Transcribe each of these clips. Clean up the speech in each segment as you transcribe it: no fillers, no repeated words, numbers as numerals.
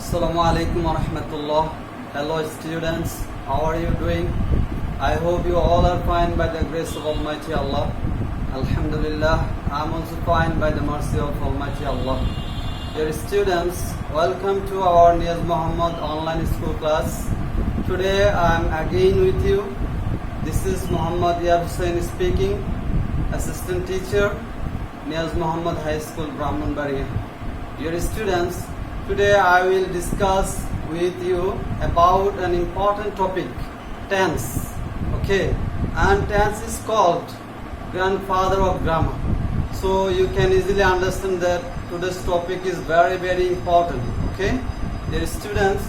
Assalamu alaikum wa rahmatullah. Hello students, how are you doing? I hope you all are fine by the grace of Almighty Allah. Alhamdulillah, I am also fine by the mercy of Almighty Allah. Dear students, welcome to our Niyaz Muhammad online school class. Today I am again with you. This is Muhammad Yab Hussain speaking, assistant teacher, Niyaz Muhammad High School, Brahmanbaria. Dear students, today I will discuss with you about an important topic, tense. Okay, and tense is called grandfather of grammar. So you can easily understand that today's topic is very important. Okay, dear students,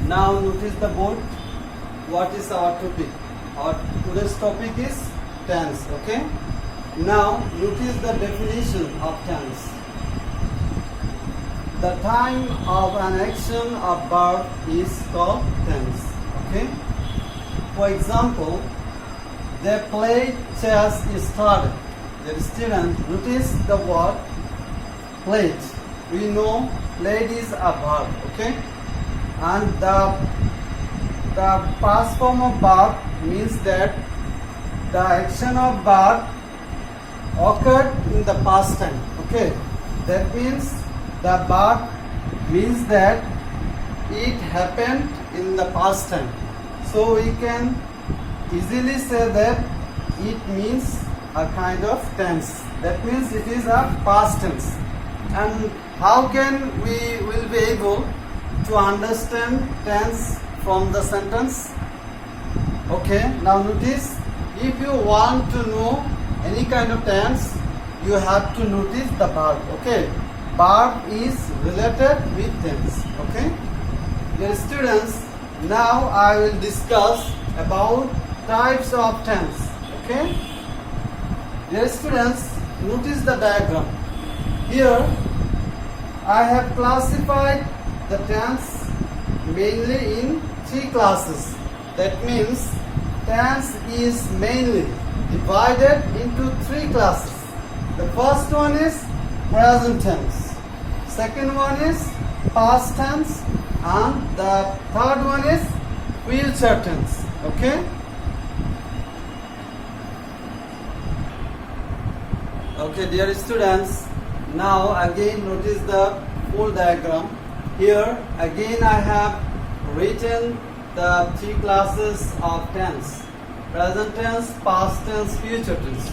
now notice the board. What is our topic? Our today's topic is tense. Okay, now notice the definition of tense. The time of an action or verb is called tense. Okay. For example, they played chess is started. The student notice the word played. We know played is a verb. Okay. And the past form of verb means that the action of verb occurred in the past time. Okay. That means the verb means that it happened in the past time. So we can easily say that it means a kind of tense. That means it is a past tense. And how can we will be able to understand tense from the sentence? Okay, now notice, if you want to know any kind of tense, you have to notice the verb. Okay. Verb is related with tense. Okay. Dear students, now I will discuss about types of tense. Okay. Dear students, notice the diagram. Here I have classified the tense mainly in three classes. That means tense is mainly divided into three classes. The first one is present tense. Second one is past tense, and the third one is future tense. Okay. Okay, dear students, now again notice the full diagram. Here again I have written the three classes of tense: present tense, past tense, future tense.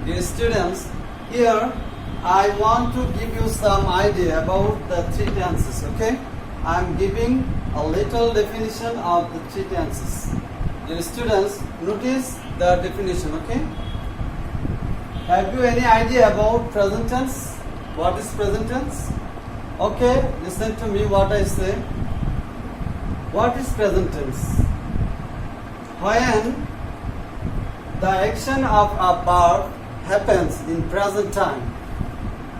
Dear students, here I want to give you some idea about the three tenses. Okay, I am giving a little definition of the three tenses. Dear students, notice the definition. Okay, have you any idea about present tense? What is present tense? Okay, listen to me what I say. What is present tense? When the action of a verb happens in present time,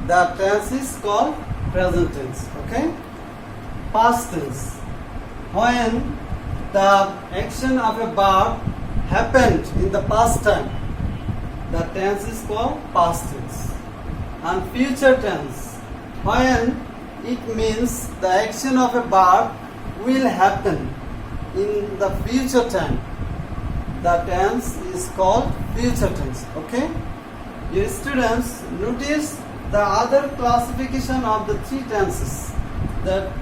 the tense is called present tense. Okay. Past tense, when the action of a verb happened in the past time, the tense is called past tense. And future tense, when it means the action of a verb will happen in the future time, the tense is called future tense. Okay. Dear students, notice the other classification of the three tenses. That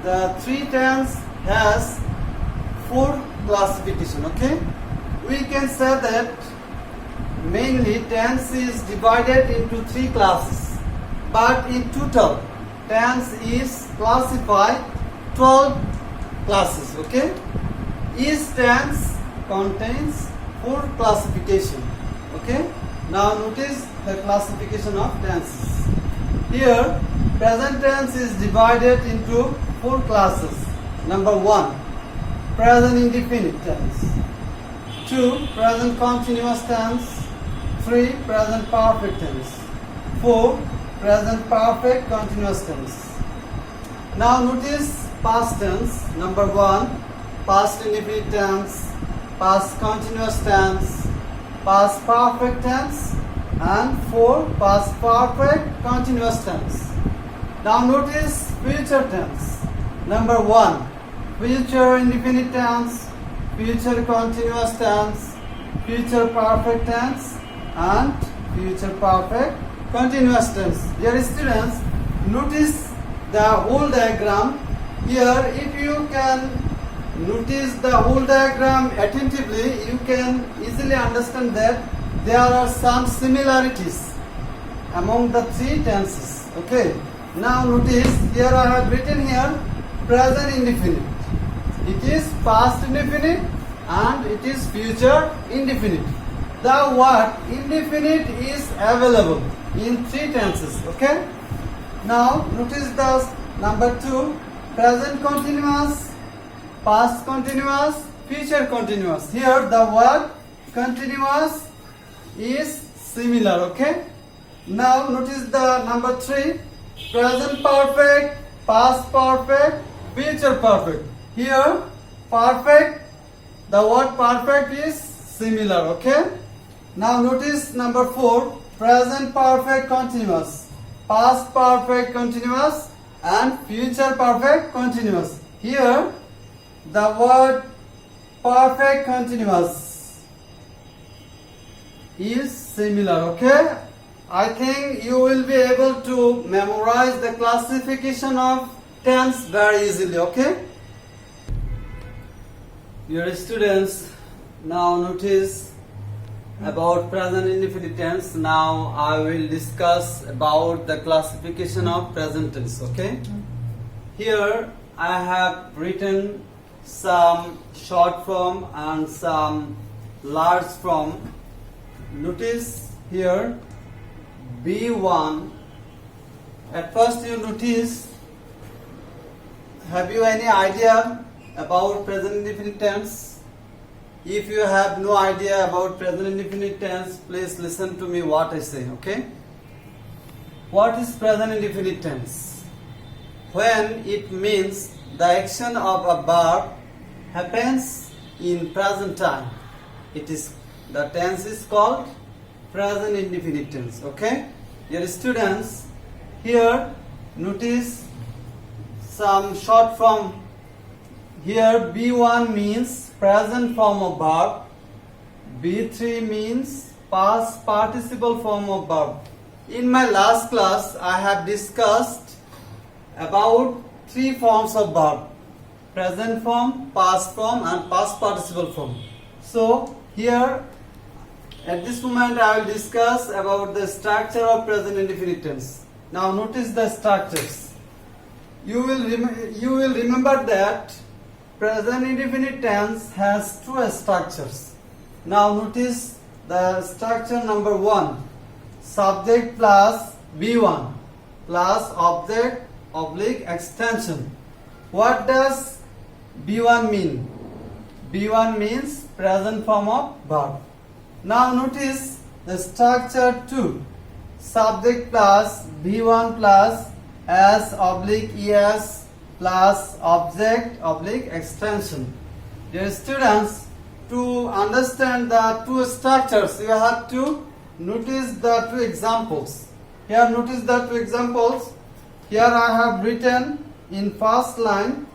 the three tense has four classification. Okay, we can say that mainly tense is divided into three classes, but in total tense is classified 12 classes. Okay, each tense contains four classification. Okay. Now notice the classification of tenses. Here, present tense is divided into four classes. Number 1, present indefinite tense. 2, present continuous tense. 3, present perfect tense. 4, present perfect continuous tense. Now notice past tense. Number 1, past indefinite tense, past continuous tense, past perfect tense, and 4, past perfect continuous tense. Now notice future tense. Number 1, future indefinite tense, future continuous tense, future perfect tense, and future perfect continuous tense. Dear students, notice the whole diagram. Here, if you can notice the whole diagram attentively, you can easily understand that there are some similarities among the three tenses. Okay. Now notice here I have written here present indefinite. It is past indefinite and it is future indefinite. The word indefinite is available in three tenses. Okay. Now notice the number 2, present continuous, past continuous, future continuous. Here the word continuous is similar. Okay. Now notice the number 3, present perfect, past perfect, future perfect. Here perfect, the word perfect is similar. Okay. Now notice number 4, present perfect continuous, past perfect continuous, and future perfect continuous. Here the word perfect continuous is similar. Okay. I think you will be able to memorize the classification of tense very easily. Okay. Dear students, now notice about present indefinite tense. Now I will discuss about the classification of present tense. Okay. Here I have written some short form and some large form. Notice here B1. At first you notice, have you any idea about present indefinite tense? If you have no idea about present indefinite tense, please listen to me what I say. Okay. What is present indefinite tense? When it means the action of a verb happens in present time, the tense is called present indefinite tense. Okay. Dear students, here notice some short form. Here B1 means present form of verb, B3 means past participle form of verb. In my last class I have discussed about three forms of verb: present form, past form, and past participle form. So here at this moment I will discuss about the structure of present indefinite tense. Now notice the structures. You will remember that present indefinite tense has two structures. Now notice the structure number 1, subject plus B1 plus object oblique extension. What does B1 mean? B1 means present form of verb. Now notice the structure 2, subject plus B1 plus S oblique ES plus object oblique extension. Dear students, to understand the two structures, you have to notice the two examples. Here notice the two examples. Here I have written in first line,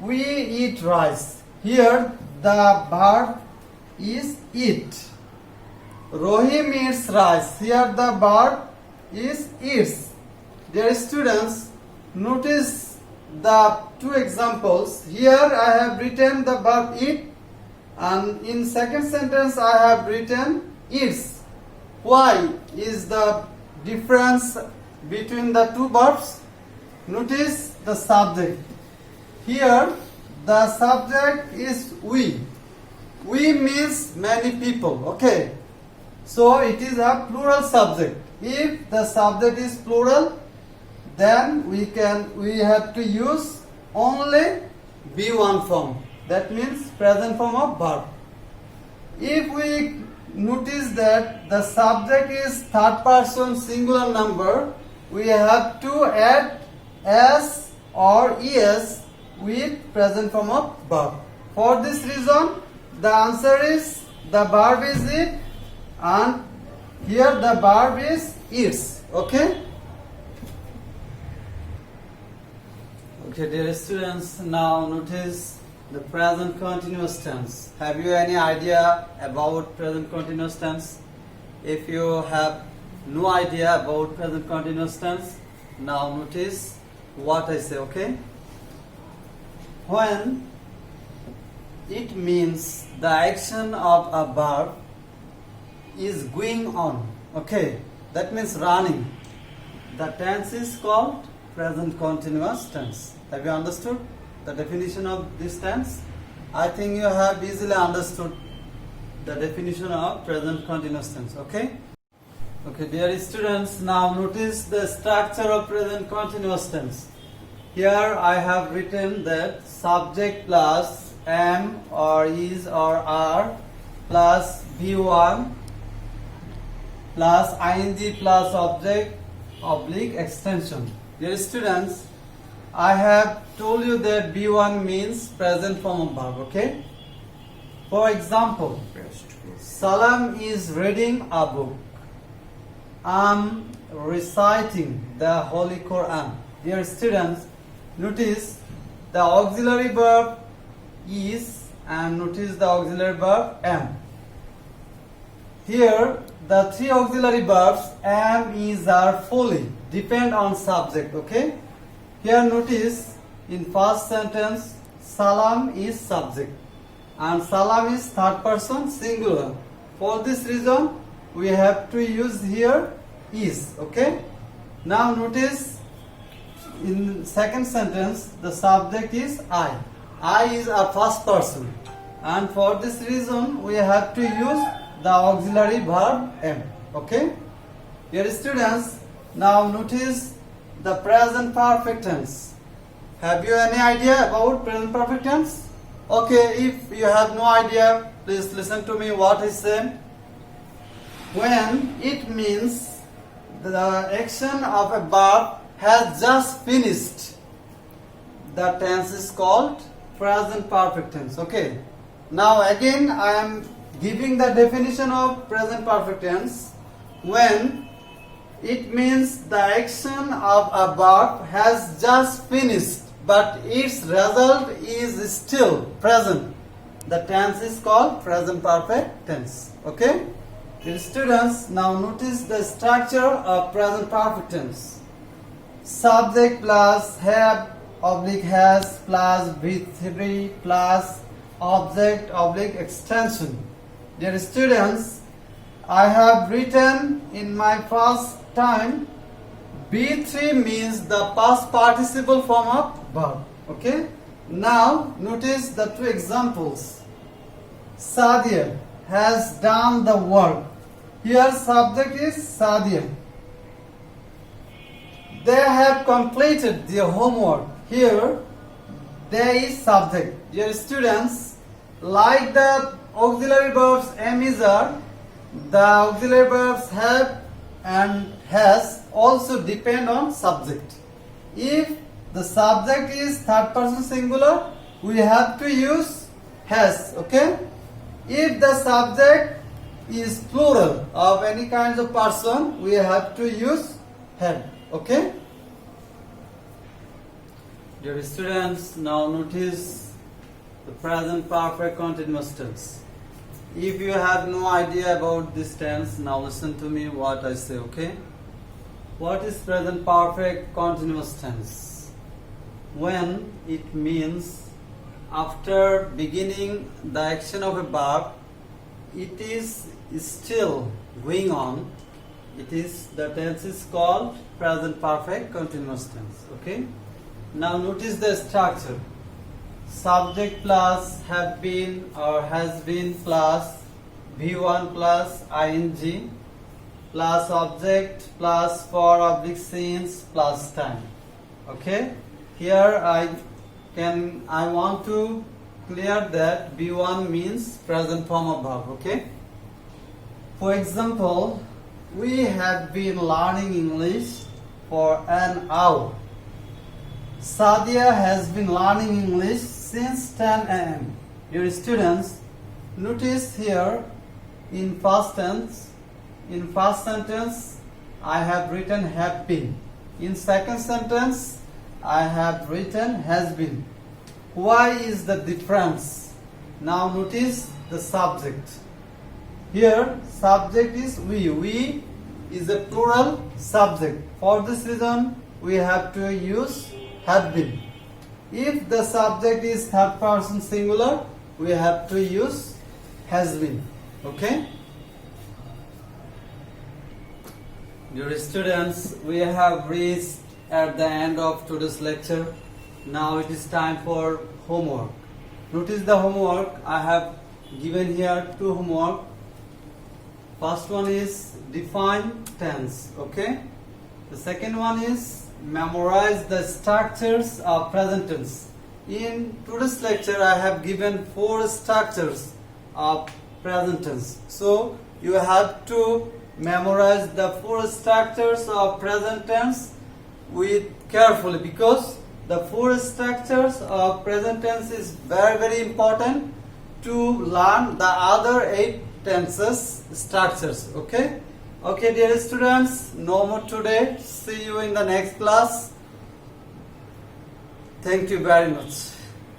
we eat rice. Here the verb is eat. Rohim eats rice. Here the verb is eats. Dear students, notice the two examples. Here I have written the verb eat, and in second sentence I have written eats. Why is the difference between the two verbs? Notice the subject. Here the subject is we. We means many people. Okay. So it is a plural subject. If the subject is plural, then we have to use only B1 form. That means present form of verb. If we notice that the subject is third person singular number, we have to add S or ES with present form of verb. For this reason, the answer is the verb is it, and here the verb is eats. Okay. Okay, dear students, now notice the present continuous tense. Have you any idea about present continuous tense? If you have no idea about present continuous tense, now notice what I say, okay? When it means the action of a verb is going on, okay? That means running. The tense is called present continuous tense. Have you understood the definition of this tense? I think you have easily understood the definition of present continuous tense, okay? Okay, dear students, now notice the structure of present continuous tense. Here I have written that subject plus am or is or are plus V1 plus ing plus object oblique extension. Dear students, I have told you that B1 means present form of verb, okay? For example, Salam is reading a book. I'm reciting the Holy Quran. Dear students, notice the auxiliary verb is and notice the auxiliary verb am. Here the three auxiliary verbs am, is, are fully depend on subject, okay? Here notice in first sentence Salam is subject and Salam is third person singular. For this reason we have to use here is, okay? Now notice in second sentence the subject is I. I is a first person and for this reason we have to use the auxiliary verb am, okay? Dear students, now notice the present perfect tense. Have you any idea about present perfect tense? Okay, if you have no idea, please listen to me what I say. When it means the action of a verb has just finished, the tense is called present perfect tense, okay? Now again I am giving the definition of present perfect tense. When it means the action of a verb has just finished but its result is still present, the tense is called present perfect tense, okay? Dear students, now notice the structure of present perfect tense. Subject plus have oblique has plus V3 plus object oblique extension. Dear students, I have written in my first time B3 means the past participle form of verb, okay? Now notice the two examples. Sadia has done the work. Here subject is Sadia. They have completed their homework. Here they is subject. Dear students, like the auxiliary verbs am, is, are, the auxiliary verbs have and has also depend on subject. If the subject is third person singular, we have to use has, okay? If the subject is plural of any kinds of person, we have to use had, okay? Dear students, now notice the present perfect continuous tense. If you have no idea about this tense, now listen to me what I say, okay? What is present perfect continuous tense? When it means after beginning the action of a verb, it is still going on. The tense is called present perfect continuous tense, okay? Now notice the structure. Subject plus have been or has been plus V1 plus ing plus object plus for oblique since plus time, okay? Here I want to clear that B1 means present form of verb, okay? For example, we have been learning English for an hour. Sadia has been learning English since 10 a.m. Dear students, notice here in first sentence I have written have been. In second sentence I have written has been. Why is the difference? Now notice the subject. Here subject is we. We is a plural subject. For this reason we have to use have been. If the subject is third person singular, we have to use has been. Okay? Dear students, we have reached at the end of today's lecture. Now it is time for homework. Notice the homework. I have given here two homework. First one is define tense. Okay? The second one is memorize the structures of present tense. In today's lecture I have given 4 structures of present tense. So you have to memorize the 4 structures of present tense with carefully, because the 4 structures of present tense is very important to learn the other 8 tenses structures. Okay? Okay, dear students, no more today. See you in the next class. Thank you very much.